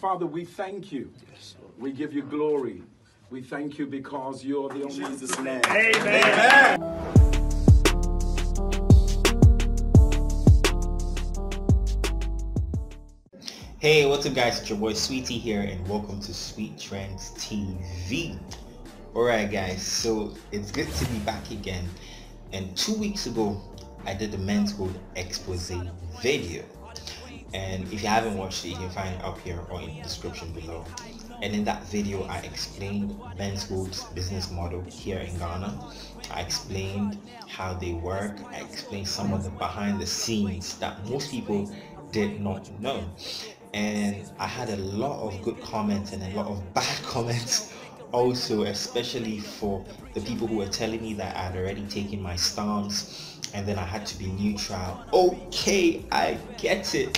Father, we thank you. We give you glory. We thank you because you're the only one. In Jesus' name. Amen. Hey, what's up guys, it's your boy Sweetie here and welcome to Sweet Trends TV. Alright guys, so it's good to be back again, and 2 weeks ago I did the Menzgold expose video, and if you haven't watched it you can find it up here or in the description below. And in that video I explained Menzgold's business model here in Ghana. I explained how they work. I explained some of the behind the scenes that most people did not know. And I had a lot of good comments and a lot of bad comments also, especially for the people who were telling me that I had already taken my stance and then I had to be neutral. Okay, I get it.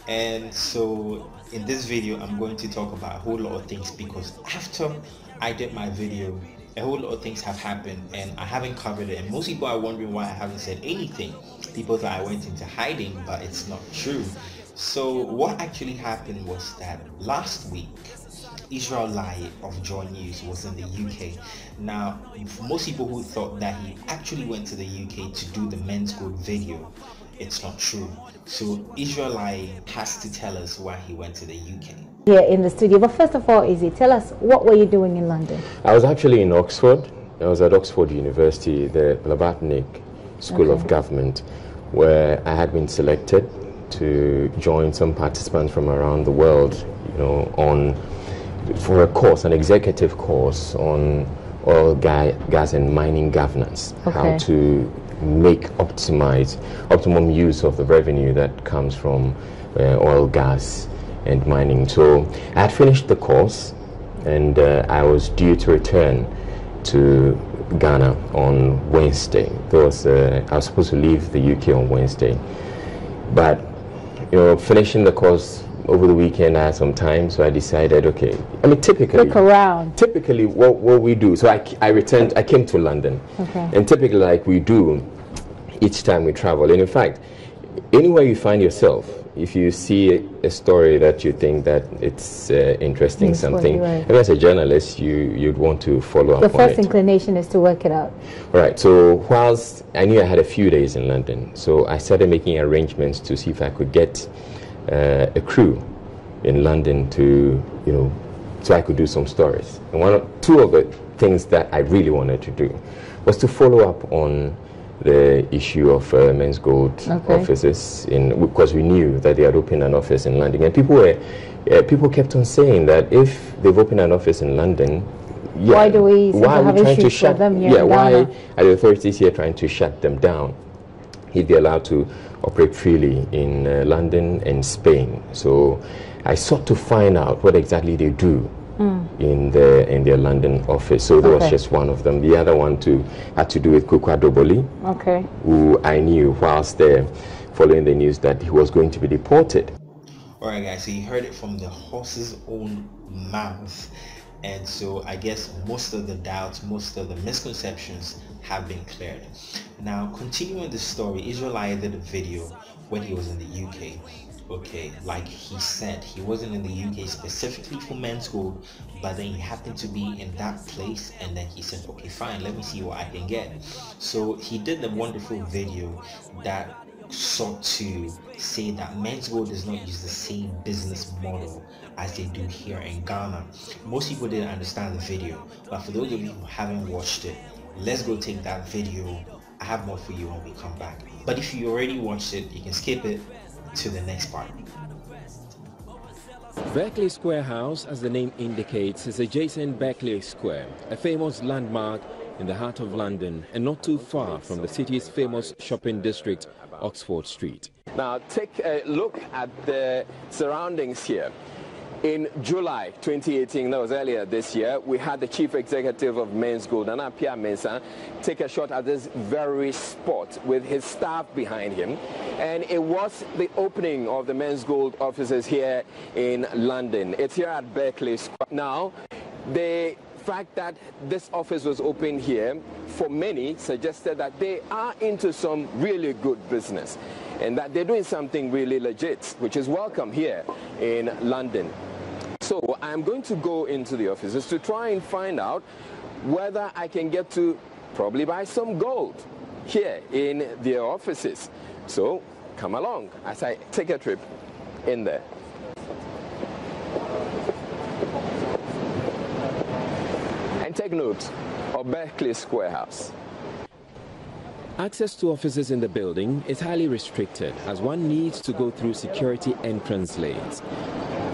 And so in this video I'm going to talk about a whole lot of things, because after I did my video a whole lot of things have happened and I haven't covered it, and most people are wondering why I haven't said anything. People thought I went into hiding, but it's not true. So what actually happened was that last week Israel Laryea of Joy News was in the UK. Now, for most people who thought that he actually went to the UK to do the Menzgold video, it's not true. So Israel Laryea has to tell us why he went to the UK. Here in the studio, but first of all, Izzy, tell us, what were you doing in London? I was actually in Oxford. I was at Oxford University, the Blakk School of Government, where I had been selected to join some participants from around the world, you know, for a course, an executive course on oil, gas and mining governance, how to make optimum use of the revenue that comes from oil, gas and mining. So I had finished the course and I was due to return to Ghana on Wednesday. I was supposed to leave the UK on Wednesday, but you know, finishing the course over the weekend, I had some time, so I decided, okay, I mean, typically, look around. Typically, what we do, so I came to London, and typically, like we do each time we travel, and in fact, anywhere you find yourself, if you see a story that you think that it's interesting, something, and as a journalist, you'd want to follow up on it. The first inclination is to work it out. Right. So whilst I knew I had a few days in London, so I started making arrangements to see if I could get a crew in London to, you know, so I could do some stories. And two of the things that I really wanted to do was to follow up on the issue of Menzgold offices, because we knew that they had opened an office in London, and people kept on saying that if they've opened an office in London, why are we trying to shut them here? Why are the authorities here trying to shut them down if they're allowed to operate freely in London and Spain? So I sought to find out what exactly they do in their London office. So that was just one of them. The other one had to do with Kukwa Doboli, who I knew whilst there, following the news that he was going to be deported. Alright guys, so you heard it from the horse's own mouth. And so I guess most of the doubts, most of the misconceptions have been cleared. Now, continuing the story, Israel Laryea did a video when he was in the UK. Like he said, he wasn't in the UK specifically for Menzgold, but then he happened to be in that place, and then he said, okay, fine, let me see what I can get. So he did a wonderful video that sought to say that Menzgold does not use the same business model as they do here in Ghana. Most people didn't understand the video, but for those of you who haven't watched it, let's go take that video. I have more for you when we come back. But if you already watched it, you can skip it to the next part. Beckley Square House, as the name indicates, is adjacent Beckley Square, a famous landmark in the heart of London and not too far from the city's famous shopping district, Oxford Street. Now take a look at the surroundings here. In July 2018, that was earlier this year, we had the chief executive of Menzgold, Nana Appiah Mensah, take a shot at this very spot with his staff behind him. And it was the opening of the Menzgold offices here in London. It's here at Beckley Square. Now, the fact that this office was opened here, for many, suggested that they are into some really good business and that they're doing something really legit, which is welcome here in London. So I'm going to go into the offices to try and find out whether I can get to probably buy some gold here in their offices. So come along as I take a trip in there. And take note of Beckley Square house. Access to offices in the building is highly restricted as one needs to go through security entrance lanes.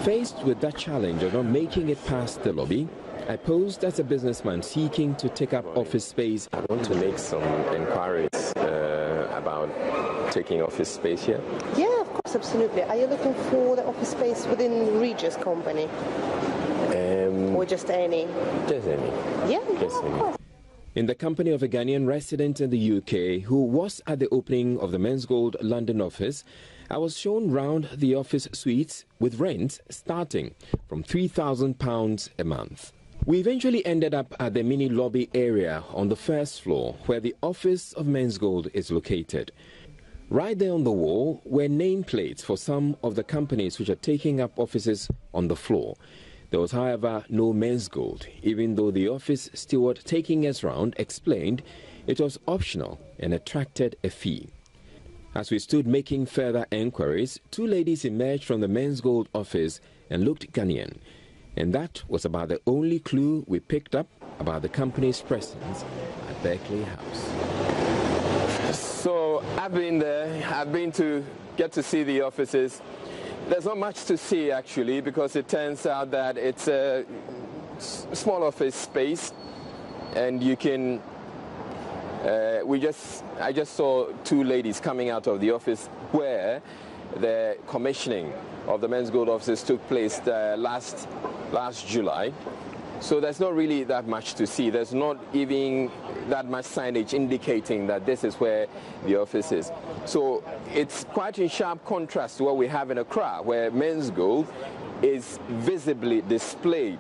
Faced with that challenge of not making it past the lobby, I posed as a businessman seeking to take up office space. I want to make some inquiries about taking office space here. Yeah, of course, absolutely. Are you looking for the office space within Regis company? Or just any? Just any. Yeah, Just of any. course. In the company of a Ghanaian resident in the UK who was at the opening of the Menzgold London office, I was shown round the office suites with rent starting from £3,000 a month. We eventually ended up at the mini lobby area on the first floor where the office of Menzgold is located. Right there on the wall were nameplates for some of the companies which are taking up offices on the floor. There was, however, no Menzgold, even though the office steward taking us round explained it was optional and attracted a fee. As we stood making further enquiries, two ladies emerged from the Menzgold office and looked Ghanaian. And that was about the only clue we picked up about the company's presence at Beckley House. So I've been there, I've been to get to see the offices. There's not much to see actually, because it turns out that it's a small office space, and you can I just saw two ladies coming out of the office where the commissioning of the Menzgold offices took place last July. So there's not really that much to see. There's not even that much signage indicating that this is where the office is. So it's quite in sharp contrast to what we have in Accra, where Menzgold is visibly displayed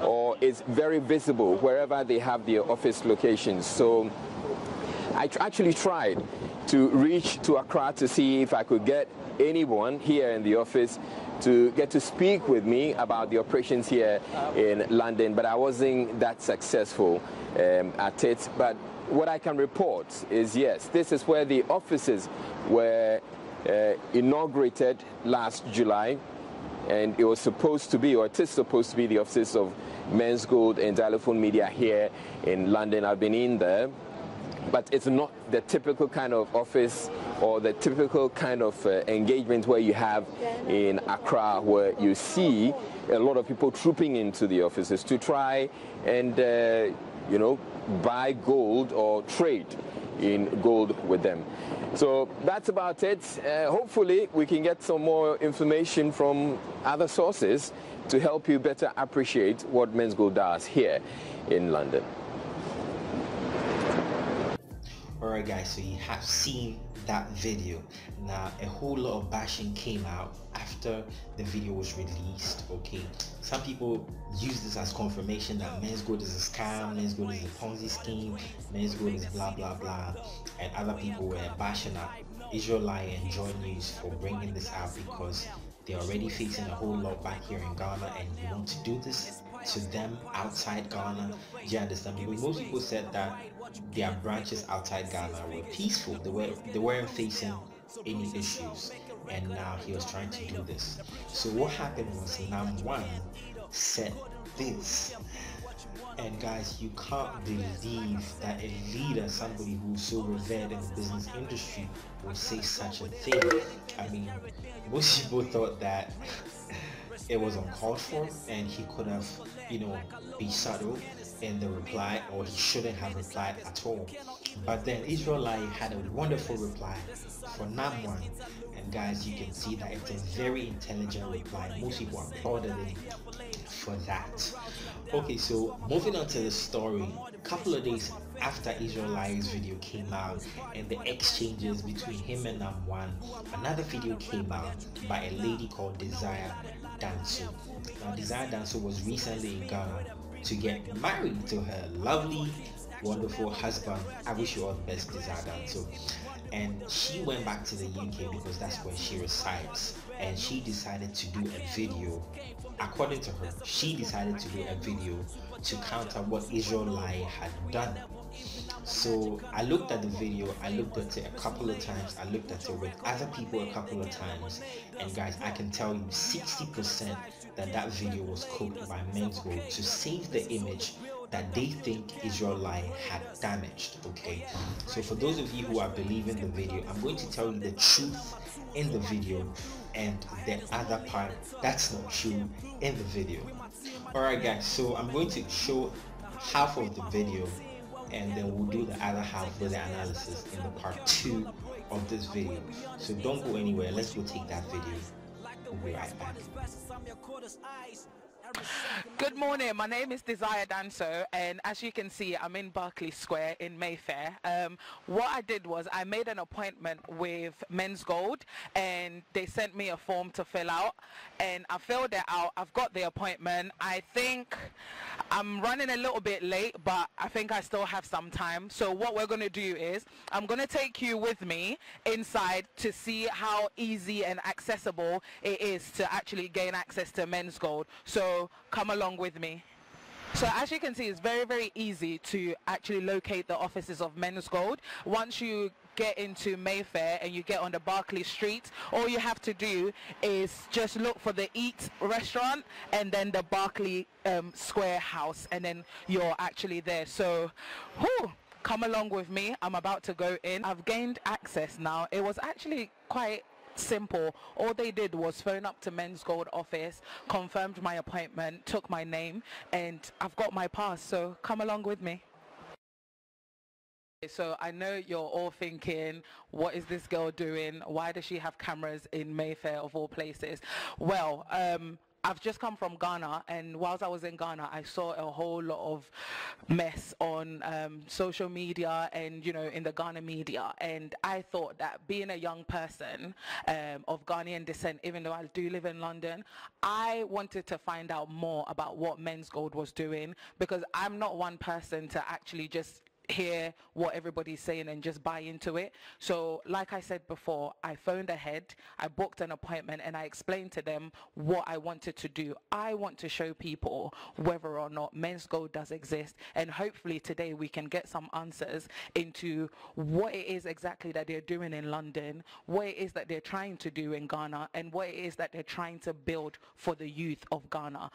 or is very visible wherever they have their office locations. So I actually tried to reach to Accra to see if I could get anyone here in the office to get to speak with me about the operations here in London, but I wasn't that successful at it. But what I can report is, yes, this is where the offices were inaugurated last July, and it was supposed to be, or it is supposed to be, the offices of Menzgold and Telephone Media here in London. I've been in there, but it's not the typical kind of office or the typical kind of engagement where you have in Accra, where you see a lot of people trooping into the offices to try and, buy gold or trade in gold with them. So that's about it. Hopefully we can get some more information from other sources to help you better appreciate what Menzgold does here in London. Alright guys, so you have seen that video. Now a whole lot of bashing came out after the video was released. Okay, some people use this as confirmation that Menzgold is a scam, Menzgold is a Ponzi scheme, Menzgold is blah blah blah, and other people were bashing at Israel Laryea of Joy News for bringing this out because they're already facing a whole lot back here in Ghana, and you want to do this to them outside Ghana. Do you understand? Because most people said that their branches outside Ghana were peaceful, they weren't facing any issues, and now he was trying to do this. So what happened was Nam1 said this, and guys, you can't believe that a leader, somebody who's so revered in the business industry, would say such a thing. I mean, most people thought that it was uncalled for and he could have, be subtle in the reply, or he shouldn't have replied at all. But then Israel Laryea had a wonderful reply for Nam1, and guys, you can see that it's a very intelligent reply. Most people applauded him for that. Okay, so moving on to the story, a couple of days after Israel Laryea's video came out and the exchanges between him and Nam1, another video came out by a lady called Desire Danso. Now Desire Danso was recently in Ghana to get married to her lovely, wonderful husband. I wish you all the best, Desire Danso. And she went back to the UK because that's where she resides. and she decided to do a video. According to her, she decided to do a video to counter what Israel Laryea had done. So I looked at the video, I looked at it a couple of times, I looked at it with other people a couple of times, and guys, I can tell you 60% that video was cooked by Menzgold to save the image that they think Israel Laryea had damaged. Okay, so for those of you who are believing the video, I'm going to tell you the truth in the video and the other part that's not true in the video. Alright guys, so I'm going to show half of the video and then we'll do the other half with the analysis in the part 2 of this video. So don't go anywhere, let's go take that video. We'll be right back. Good morning, my name is Desire Danso, and as you can see, I'm in Beckley Square in Mayfair. What I did was I made an appointment with Menzgold, and they sent me a form to fill out, and I filled it out. I've got the appointment. I think I'm running a little bit late, but I think I still have some time. So what we're going to do is I'm going to take you with me inside to see how easy and accessible it is to actually gain access to Menzgold. So come along with me. So as you can see, it's very, very easy to actually locate the offices of Menzgold. Once you get into Mayfair and you get on the Berkeley Street, all you have to do is just look for the Eat restaurant and then the Beckley Square house, and then you're actually there. So come along with me. I'm about to go in. I've gained access now. It was actually quite simple. All they did was phone up to Menzgold office, confirmed my appointment, took my name, and I've got my pass. So come along with me. So I know you're all thinking, what is this girl doing? Why does she have cameras in Mayfair of all places? Well, I've just come from Ghana, and whilst I was in Ghana, I saw a whole lot of mess on social media and, you know, in the Ghana media. And I thought that being a young person of Ghanaian descent, even though I do live in London, I wanted to find out more about what Menzgold was doing, because I'm not one person to actually just hear what everybody's saying and just buy into it. So like I said before, I phoned ahead, I booked an appointment, and I explained to them what I wanted to do. I want to show people whether or not Menzgold does exist, and hopefully today we can get some answers into what it is exactly that they're doing in London, what it is that they're trying to do in Ghana, and what it is that they're trying to build for the youth of Ghana.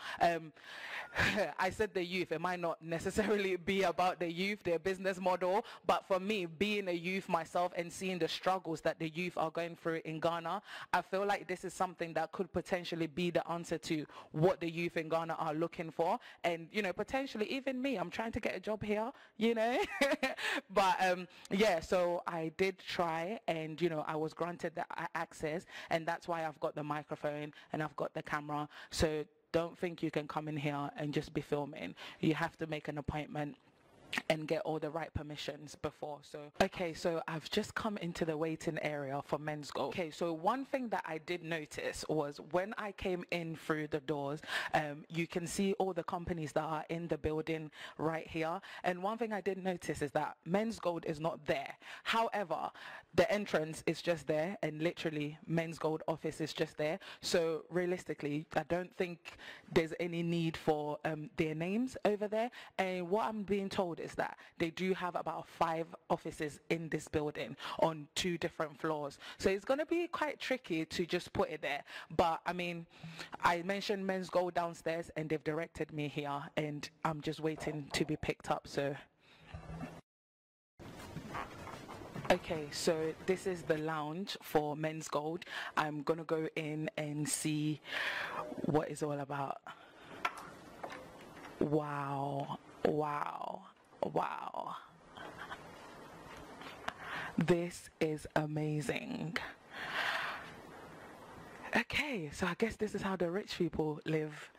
I said the youth, it might not necessarily be about the youth, their business model, but for me, being a youth myself and seeing the struggles that the youth are going through in Ghana, I feel like this is something that could potentially be the answer to what the youth in Ghana are looking for. And, you know, potentially even me, I'm trying to get a job here, you know. But yeah, so I did try, and, you know, I was granted the access, and that's why I've got the microphone and I've got the camera. So don't think you can come in here and just be filming. You have to make an appointment and get all the right permissions before. So okay, so I've just come into the waiting area for Menzgold. Okay, so one thing that I did notice was when I came in through the doors, you can see all the companies that are in the building right here, and one thing I did notice is that Menzgold is not there. However, the entrance is just there, and literally Menzgold office is just there. So realistically, I don't think there's any need for their names over there. And what I'm being told is that they do have about 5 offices in this building on 2 different floors. So it's going to be quite tricky to just put it there. But I mean, I mentioned Menzgold downstairs, and they've directed me here, and I'm just waiting to be picked up. So okay, so this is the lounge for Menzgold. I'm gonna go in and see what it's all about. Wow, wow, wow. This is amazing. Okay, so I guess this is how the rich people live.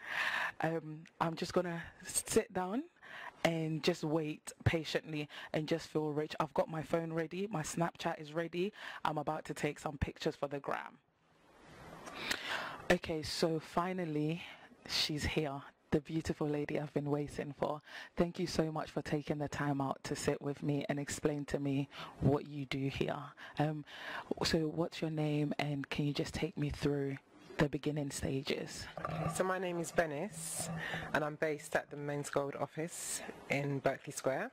I'm just gonna sit down and just wait patiently and just feel rich. I've got my phone ready, my Snapchat is ready. I'm about to take some pictures for the gram. Okay, so finally she's here, the beautiful lady I've been waiting for. Thank you so much for taking the time out to sit with me and explain to me what you do here. So what's your name, and can you just take me through the beginning stages? Okay, so my name is Benis, and I'm based at the Menzgold Office in Beckley Square.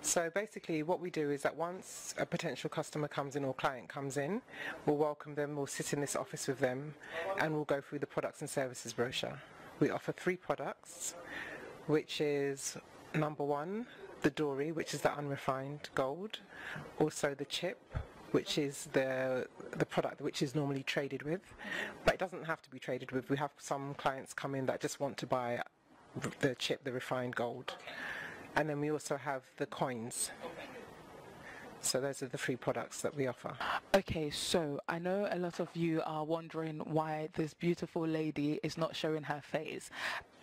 So basically what we do is that once a potential customer comes in or client comes in, we'll welcome them, we'll sit in this office with them, and we'll go through the products and services brochure. We offer 3 products, which is number 1, the dory, which is the unrefined gold, also the chip, which is the product which is normally traded with, but it doesn't have to be traded with. We have some clients come in that just want to buy the chip, the refined gold. And then we also have the coins. So those are the 3 products that we offer. Okay, so I know a lot of you are wondering why this beautiful lady is not showing her face.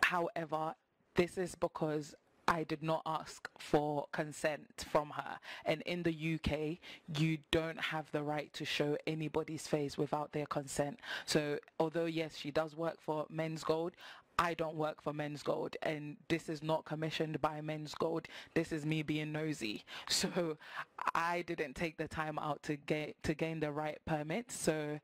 However, this is because I did not ask for consent from her, and in the UK you don't have the right to show anybody's face without their consent. So although yes, she does work for Menzgold, I don't work for Menzgold, and this is not commissioned by Menzgold. This is me being nosy. So I didn't take the time out to gain the right permit. So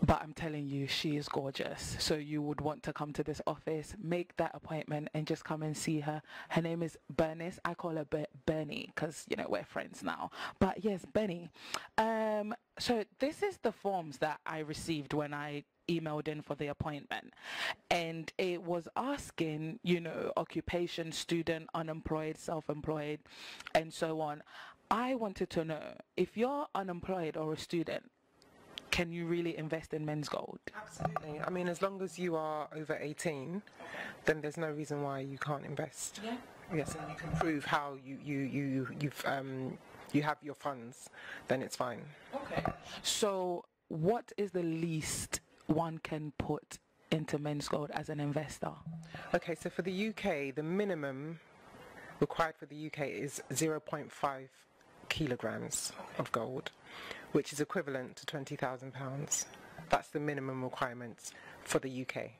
but I'm telling you, she is gorgeous. So you would want to come to this office, make that appointment, and just come and see her. Her name is Bernice. I call her Bernie because, you know, we're friends now. But yes, Benny. So this is the forms that I received when I emailed in for the appointment, and it was asking, you know, occupation, student, unemployed, self-employed, and so on. I wanted to know, if you're unemployed or a student, can you really invest in Menzgold? Absolutely. I mean, as long as you are over 18, then there's no reason why you can't invest. Yeah. Yes, and you can prove how you have your funds, then it's fine. Okay. So what is the least one can put into Menzgold as an investor? Okay, so for the UK, the minimum required for the UK is 0.5 kilograms of gold, which is equivalent to £20,000. That's the minimum requirements for the UK.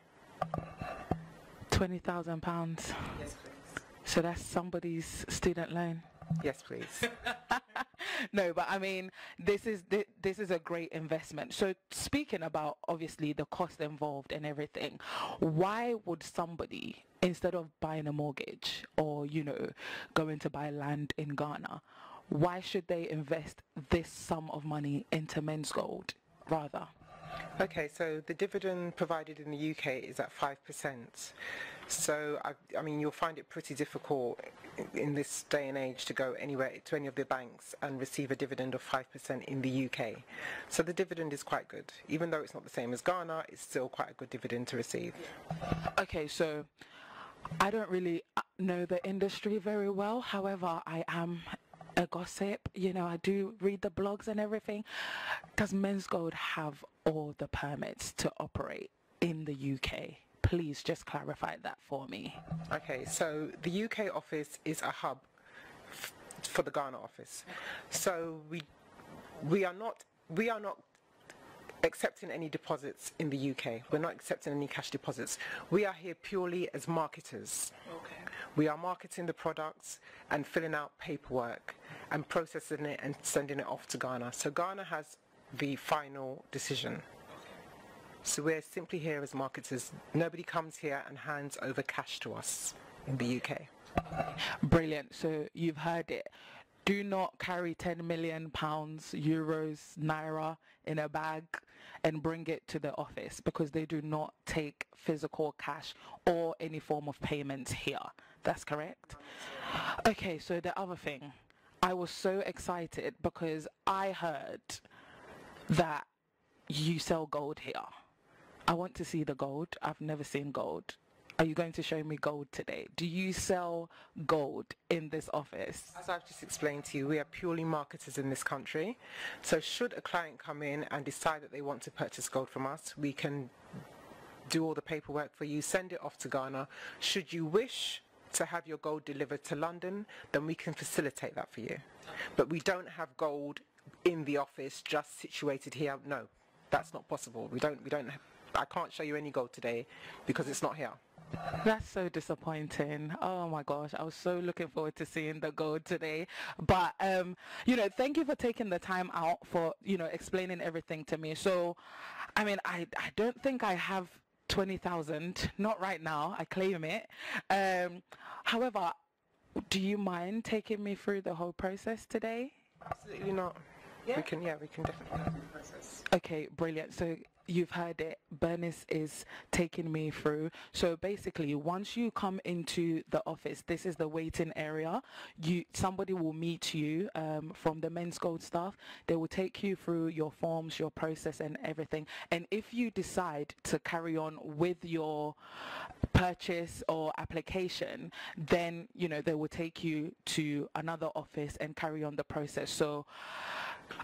£20,000? Yes, please. So that's somebody's student loan? Yes, please. No, but I mean, this is a great investment. So speaking about obviously the cost involved and everything, why would somebody, instead of buying a mortgage or, you know, going to buy land in Ghana, why should they invest this sum of money into Menzgold rather? Okay, so the dividend provided in the UK is at 5%. So, I mean, you'll find it pretty difficult in this day and age to go anywhere to any of the banks and receive a dividend of 5% in the UK. So the dividend is quite good. Even though it's not the same as Ghana, it's still quite a good dividend to receive. Okay, so I don't really know the industry very well. However, I am a gossip, you know, I do read the blogs and everything. Does Menzgold have all the permits to operate in the UK? Please just clarify that for me. Okay, so the UK office is a hub for the Ghana office. So we are not accepting any deposits in the UK. We're not accepting any cash deposits. We are here purely as marketers. Okay. We are marketing the products and filling out paperwork and processing it and sending it off to Ghana. So Ghana has the final decision. So we're simply here as marketers. Nobody comes here and hands over cash to us in the UK. Brilliant. So you've heard it. Do not carry 10 million pounds, euros, naira in a bag and bring it to the office, because they do not take physical cash or any form of payments here. That's correct? Okay, so the other thing, I was so excited because I heard that you sell gold here. I want to see the gold. I've never seen gold. Are you going to show me gold today? Do you sell gold in this office? As I've just explained to you, we are purely marketers in this country. So should a client come in and decide that they want to purchase gold from us, we can do all the paperwork for you, send it off to Ghana. Should you wish to have your gold delivered to London, then we can facilitate that for you. But we don't have gold in the office just situated here. No, that's not possible. We don't have, I can't show you any gold today because it's not here. That's so disappointing. Oh my gosh, I was so looking forward to seeing the gold today. But you know, thank you for taking the time out for, you know, explaining everything to me. So I mean, I don't think I have 20,000, not right now. I claim it. However, do you mind taking me through the whole process today? Absolutely not. Yeah? We can definitely do the process. Okay, brilliant. So you've heard it. Bernice is taking me through. So basically, once you come into the office, this is the waiting area. Somebody will meet you from the Menzgold staff. They will take you through your forms, your process and everything. And if you decide to carry on with your purchase or application, then, you know, they will take you to another office and carry on the process. So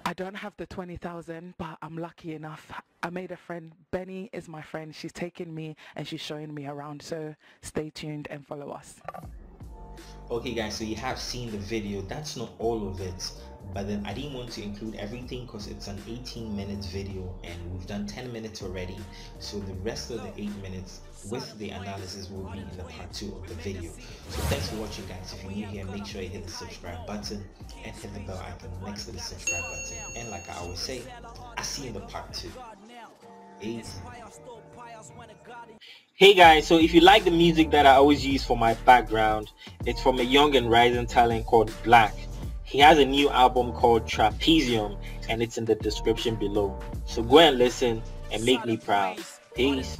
I don't have the 20,000, but I'm lucky enough. I made a friend. Benny is my friend. She's taking me and she's showing me around. So stay tuned and follow us. Okay guys, so you have seen the video. That's not all of it, but then I didn't want to include everything because it's an 18 minutes video and we've done 10 minutes already. So the rest of the 8 minutes with the analysis will be in the part 2 of the video. So thanks for watching guys. If you're new here, make sure you hit the subscribe button and hit the bell icon next to the subscribe button. And like I always say, I'll see you in the part 2. Peace. Hey guys, so if you like the music that I always use for my background, it's from a young and rising talent called Blakk. He has a new album called TRAPEZIUM and it's in the description below. So go and listen and make me proud. Peace.